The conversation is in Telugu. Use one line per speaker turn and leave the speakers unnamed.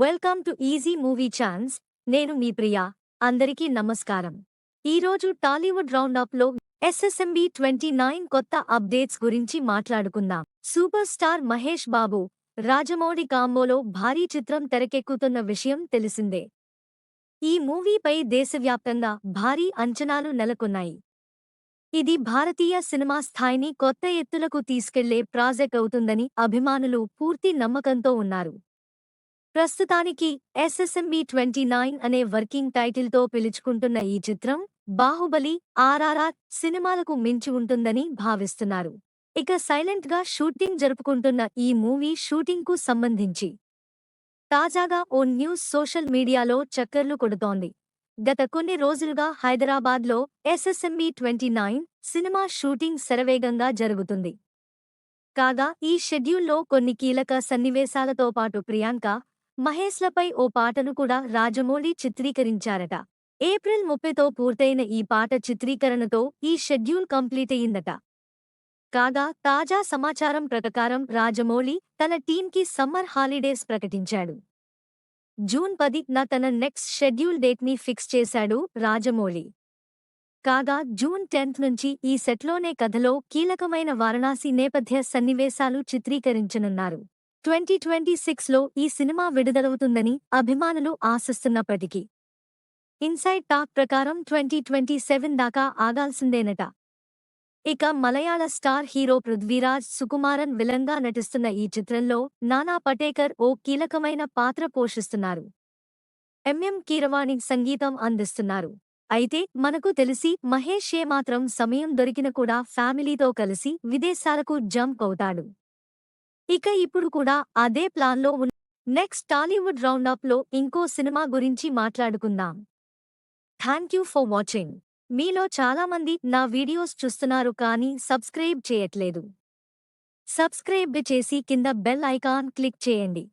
Welcome to easy movie chance. నేను మీ ప్రియా. అందరికీ నమస్కారం. ఈరోజు టాలీవుడ్ రౌండప్లో ఎస్ఎస్ఎంబీ 29 కొత్త అప్డేట్స్ గురించి మాట్లాడుకుందాం. సూపర్ స్టార్ మహేష్ బాబు, రాజమౌళి కాంబోలో భారీ చిత్రం తెరకెక్కుతున్న విషయం తెలిసిందే. ఈ మూవీపై దేశవ్యాప్తంగా భారీ అంచనాలు నెలకొన్నాయి. ఇది భారతీయ సినిమా స్థాయిని కొత్త ఎత్తులకు తీసుకెళ్లే ప్రాజెక్ట్ అవుతుందని అభిమానులు పూర్తి నమ్మకంతో ఉన్నారు. ప్రస్తుతానికి ఎస్ఎస్ఎంబీ 29 అనే వర్కింగ్ టైటిల్తో పిలుచుకుంటున్న ఈ చిత్రం బాహుబలి, ఆర్ఆర్ఆర్ సినిమాలకు మించి ఉంటుందని భావిస్తున్నారు. ఇక సైలెంట్గా షూటింగ్ జరుపుకుంటున్న ఈ మూవీ షూటింగ్కు సంబంధించి తాజాగా ఓ న్యూస్ సోషల్ మీడియాలో చక్కర్లు కొడుతోంది. గత కొన్ని రోజులుగా హైదరాబాద్లో ఎస్ఎస్ఎంబీ 29 సినిమా షూటింగ్ శరవేగంగా జరుగుతుంది. కాగా ఈ షెడ్యూల్లో కొన్ని కీలక సన్నివేశాలతో పాటు ప్రియాంక, మహేష్లపై ఓ పాటను కూడా రాజమౌళి చిత్రీకరించారట. ఏప్రిల్ 30తో పూర్తయిన ఈ పాట చిత్రీకరణతో ఈ షెడ్యూల్ కంప్లీట్ అయిందట. కాగా తాజా సమాచారం ప్రకారం రాజమౌళి తన టీంకి సమ్మర్ హాలిడేస్ ప్రకటించాడు. జూన్ 10న తన నెక్స్ట్ షెడ్యూల్ డేట్ని ఫిక్స్ చేశాడు రాజమౌళి. కాగా జూన్ 10 నుంచి ఈ సెట్లోనే కథలో కీలకమైన వారణాసి నేపథ్య సన్నివేశాలు చిత్రీకరించనున్నారు. 2026లో ఈ సినిమా విడుదలవుతుందని అభిమానులు ఆశిస్తున్నప్పటికీ ఇన్సైడ్ టాక్ ప్రకారం 2027 దాకా ఆగాల్సిందేనట. ఇక మలయాళ స్టార్ హీరో పృథ్వీరాజ్ సుకుమారన్ విలన్గా నటిస్తున్న ఈ చిత్రంలో నానా పటేకర్ ఓ కీలకమైన పాత్ర పోషిస్తున్నారు. ఎంఎం కీరవాణి సంగీతం అందిస్తున్నారు. అయితే మనకు తెలిసి మహేష్ ఏమాత్రం సమయం దొరికిన కూడా ఫ్యామిలీతో కలిసి విదేశాలకు జంప్ అవుతాడు. ఇక ఇప్పుడు కూడా అదే ప్లాన్లో ఉన్న నెక్స్ట్ టాలీవుడ్ రౌండప్లో ఇంకో సినిమా గురించి మాట్లాడుకుందాం. Thank you for watching. మీలో చాలామంది నా వీడియోస్ చూస్తున్నారు కానీ సబ్స్క్రైబ్ చేయట్లేదు. సబ్స్క్రైబ్ చేసి కింద బెల్ ఐకాన్ క్లిక్ చేయండి.